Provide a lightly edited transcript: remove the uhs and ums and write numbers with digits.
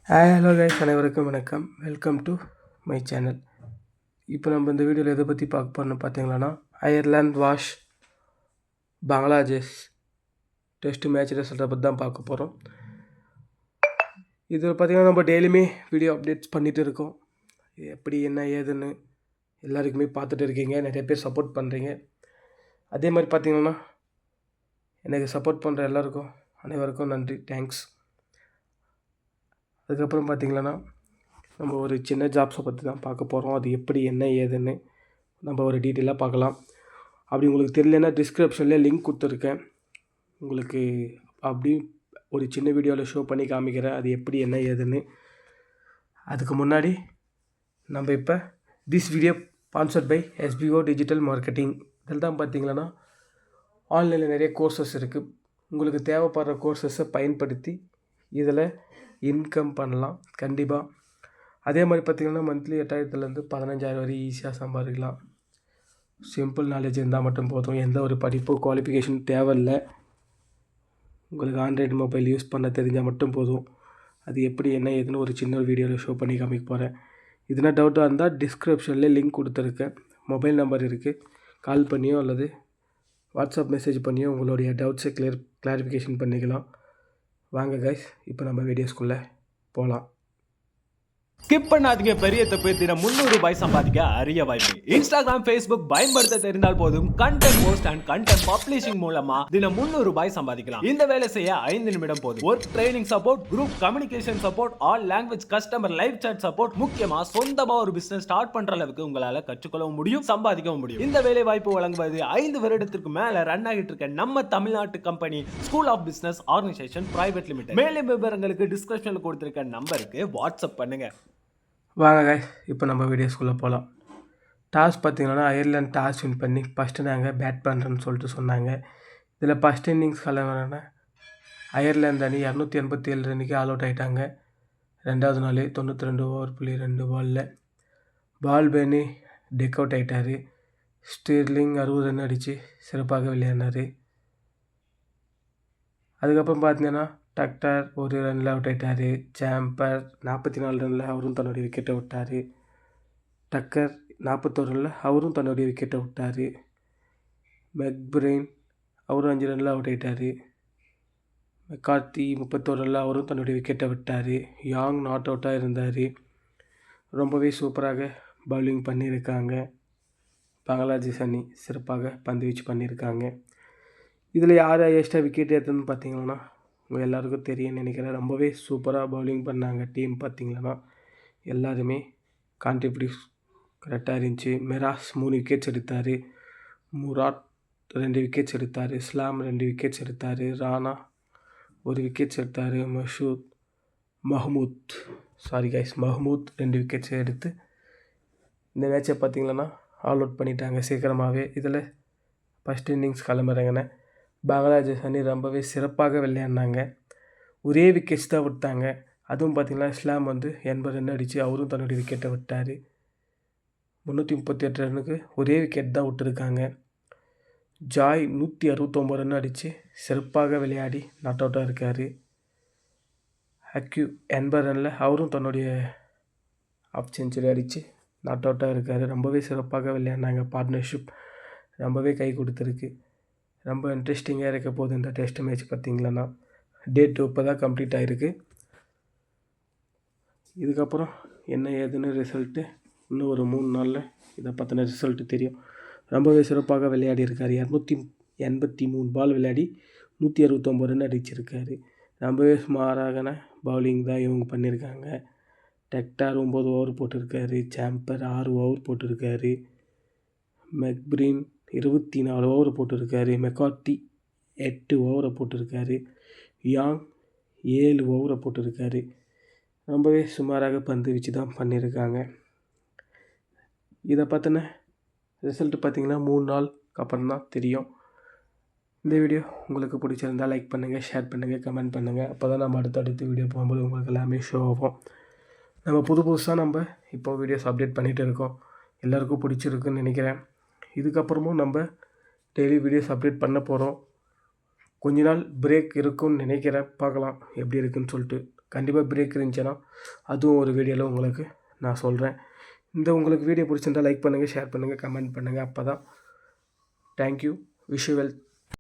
Hello guys, அனைவருக்கும் வணக்கம். Welcome to my channel. இப்போ நம்ம இந்த வீடியோவில் எதை பற்றி பார்க்க போகிறோம்னு பார்த்தீங்களன்னா, Ireland vs Bangladesh test match ரிசல்ட்டை பற்றி தான் பார்க்க போகிறோம். இதில் பார்த்திங்கன்னா நம்ம டெய்லியுமே வீடியோ அப்டேட்ஸ் பண்ணிகிட்டு இருக்கோம். எப்படி என்ன ஏதுன்னு எல்லாருக்குமே பார்த்துட்டு இருக்கீங்க, நிறைய பேர் சப்போர்ட் பண்ணுறீங்க. அதே மாதிரி பார்த்திங்கன்னா எனக்கு சப்போர்ட் பண்ணுற எல்லாருக்கும் அனைவருக்கும் நன்றி, தேங்க்ஸ். அதுக்கப்புறம் பார்த்திங்கன்னா நம்ம ஒரு சின்ன ஜாப்ஸை பற்றி தான் பார்க்க போகிறோம். அது எப்படி என்ன ஏதுன்னு நம்ம ஒரு டீட்டெயிலாக பார்க்கலாம். அப்படி உங்களுக்கு தெரியலன்னா டிஸ்கிரிப்ஷனில் லிங்க் கொடுத்துருக்கேன். உங்களுக்கு அப்படி ஒரு சின்ன வீடியோவில் ஷோ பண்ணி காமிக்கிறேன் அது எப்படி என்ன ஏதுன்னு. அதுக்கு முன்னாடி நம்ம இப்போ this video sponsored by SBO digital marketing. இதில் தான் பார்த்திங்கன்னா ஆன்லைனில் நிறைய கோர்சஸ் இருக்குது. உங்களுக்கு தேவைப்படுற கோர்சஸை பயன்படுத்தி இதில் இன்கம் பண்ணலாம் கண்டிப்பாக. அதே மாதிரி பார்த்திங்கன்னா மந்த்லி 8000லேருந்து 15,000 வரை ஈஸியாக சம்பாதிக்கலாம். சிம்பிள் நாலேஜ் இருந்தால் மட்டும் போதும். எந்த ஒரு படிப்பு குவாலிஃபிகேஷன் தேவையில்லை. உங்களுக்கு ஆண்ட்ராய்டு மொபைல் யூஸ் பண்ண தெரிஞ்சால் மட்டும் போதும். அது எப்படி என்ன ஏதுன்னு ஒரு சின்ன வீடியோவில் ஷோ பண்ணி காமிக்க போகிறேன். இதுனா டவுட்டாக இருந்தால் டிஸ்கிரிப்ஷனில் லிங்க் கொடுத்துருக்கேன். மொபைல் நம்பர் இருக்குது. கால் பண்ணியோ அல்லது வாட்ஸ்அப் மெசேஜ் பண்ணியோ உங்களுடைய டவுட்ஸை கிளாரிஃபிகேஷன் பண்ணிக்கலாம். வாங்க கைஸ், இப்போ நம்ம வீடியோஸ்குள்ளே போகலாம். ஸ்கிப் பண்ணாதீங்க. பெரிய தப்பு. தினம் 300 ரூபாய் சம்பாதிக்க அரிய வாய்ப்பு. இன்ஸ்டாகிராம், ஃபேஸ்புக் பயன்படுத்த தெரிந்தால் போதும். Content post and content publishing மூலமா தினம் 300 ரூபாய் சம்பாதிக்கலாம். இந்த வேலை செய்ய 5 நிமிடம் போதும். Work training support, group communication support, all language customer live chat support, முக்கியமா சொந்தமா ஒரு பிசினஸ் ஸ்டார்ட் பண்ற அளவுக்கு உங்களால கற்றுக்கொள்ளவும் முடியும், சம்பாதிக்கவும் முடியும். இந்த வேலை வாய்ப்பு வழங்குவது 5 வருடத்திற்கு மேல ரன் ஆகிட்டு இருக்க நம்ம தமிழ்நாட்டு company school of business organisation private limited. மேலும் விவரங்களுக்கு டிஸ்கிரிப்ஷன்ல கொடுத்திருக்க நம்பருக்கு வாட்ஸ்அப் பண்ணுங்க. வாங்க கைஸ், இப்போ நம்ம வீடியோஸ்குள்ளே போகலாம். டாஸ் பார்த்திங்கன்னா அயர்லாந்து டாஸ் வின் பண்ணி ஃபஸ்ட்டு நாங்கள் பேட் பண்ணுறோன்னு சொல்லிட்டு சொன்னாங்க. இதில் ஃபஸ்ட் இன்னிங்ஸ் கலவரன்னா அயர்லாந்து அணி 287 ரன்னுக்கு ஆல் அவுட் ஆகிட்டாங்க. ரெண்டாவது நாள் 92 ஓவர் புள்ளி 2 பாலில் பால் பேனி டெக் அவுட் ஆகிட்டார். ஸ்டீர்லிங் 60 ரன் அடித்து சிறப்பாக விளையாடினார். அதுக்கப்புறம் பார்த்தீங்கன்னா டக்டர் 1 ரனில் அவுட் ஆகிட்டார். சாம்பர் 44 ரனில் அவரும் தன்னுடைய விக்கெட்டை விட்டார். டக்கர் 41 ரனில் அவரும் தன்னுடைய விக்கெட்டை விட்டார். மெக்பிரெயின் அவரும் 5 ரனில் அவுட் ஆகிட்டார். மெக்கார்த்தி 31 ரனில் அவரும் தன்னுடைய விக்கெட்டை விட்டார். யாங் நாட் அவுட்டாக இருந்தார். ரொம்பவே சூப்பராக பவுலிங் பண்ணியிருக்காங்க. பங்களாதேஷ் அணி சிறப்பாக பந்து வீச்சு பண்ணியிருக்காங்க. இதில் யார் எக்ஸ்ட்ரா விக்கெட் எடுத்ததுன்னு பார்த்தீங்கன்னா உங்கள் எல்லாருக்கும் தெரியும்னு நினைக்கிறேன். ரொம்பவே சூப்பராக பவுலிங் பண்ணாங்க டீம். பார்த்திங்கன்னா எல்லாருமே கான்ட்ரிபியூட் கரெக்டாக இருந்துச்சு. மிராஸ் 3 விக்கெட்ஸ் எடுத்தார். முராட் 2 விக்கெட்ஸ் எடுத்தார். இஸ்லாம் 2 விக்கெட்ஸ் எடுத்தார். ராணா 1 விக்கெட்ஸ் எடுத்தார். மஹ்மூத் 2 விக்கெட்ஸ் எடுத்து இந்த மேட்சை பார்த்திங்கன்னா ஆல் அவுட் பண்ணிட்டாங்க சீக்கிரமாகவே. இதில் ஃபஸ்ட் இன்னிங்ஸ் கிளம்புறாங்கன்னு பங்களாதேஷ் அணி ரொம்பவே சிறப்பாக விளையாடினாங்க. ஒரே விக்கெட்ஸ் தான் விட்டாங்க. அதுவும் பார்த்திங்கன்னா இஸ்லாம் 80 ரன் அடித்து அவரும் தன்னுடைய விக்கெட்டை விட்டார். 338 ரன்னுக்கு ஒரே விக்கெட் தான் விட்டுருக்காங்க. ஜாய் 169 ரன் அடித்து சிறப்பாக விளையாடி நாட் அவுட்டாக இருக்கார். ஹக்யூ 80 ரனில் அவரும் தன்னுடைய ஆஃப் செஞ்சுரி அடித்து நாட் அவுட்டாக இருக்கார். ரொம்பவே சிறப்பாக விளையாடினாங்க. பார்ட்னர்ஷிப் ரொம்பவே கை கொடுத்துருக்கு. ரொம்ப இன்ட்ரெஸ்டிங்காக இருக்க போகுது இந்த டெஸ்ட் மேட்ச். பார்த்திங்கன்னா டேட் இப்போ தான் கம்ப்ளீட் ஆகிருக்கு. இதுக்கப்புறம் என்ன ஏதுன்னு ரிசல்ட்டு இன்னும் ஒரு 3 நாளில் இதை பற்றின ரிசல்ட்டு தெரியும். ரொம்பவே சிறப்பாக விளையாடி இருக்கார். 283 பால் விளையாடி 169 ரன் அடிச்சிருக்காரு. ரொம்பவே சுமாரான பவுலிங் தான் இவங்க பண்ணியிருக்காங்க. டெக்டார் 9 ஓவர் போட்டிருக்காரு. சாம்பர் 6 ஓவர் போட்டிருக்காரு. மெக்பிரீன் 24 ஓவர் போட்டிருக்காரு. மெக்கார்த்தி 8 ஓவரை போட்டிருக்காரு. யாங் 7 ஓவரை போட்டிருக்காரு. ரொம்பவே சுமாராக பந்து வச்சு தான் பண்ணியிருக்காங்க. இதை பற்றின ரிசல்ட்டு பார்த்திங்கன்னா 3 நாளுக்கு அப்புறம் தான் தெரியும். இந்த வீடியோ உங்களுக்கு பிடிச்சிருந்தால் லைக் பண்ணுங்கள், ஷேர் பண்ணுங்கள், கமெண்ட் பண்ணுங்கள். அப்போ தான் நம்ம அடுத்தடுத்து வீடியோ போகும்போது உங்களுக்கு எல்லாமே ஷோ ஆகும். நம்ம புதுசாக இப்போ வீடியோஸ் அப்டேட் பண்ணிகிட்டு இருக்கோம். எல்லாருக்கும் பிடிச்சிருக்குன்னு நினைக்கிறேன். இதுக்கப்புறமும் நம்ம டெய்லி வீடியோஸ் அப்டேட் பண்ண போகிறோம். கொஞ்ச நாள் பிரேக் இருக்கும்னு நினைக்கிறேன். பார்க்கலாம் எப்படி இருக்குன்னு சொல்லிட்டு. கண்டிப்பாக பிரேக் இருந்துச்சுன்னா அதுவும் ஒரு வீடியோவில் உங்களுக்கு நான் சொல்கிறேன். உங்களுக்கு வீடியோ பிடிச்சிருந்தால் லைக் பண்ணுங்கள், ஷேர் பண்ணுங்கள், கமெண்ட் பண்ணுங்கள். அப்போ தான் தேங்க்யூ. Wish you well.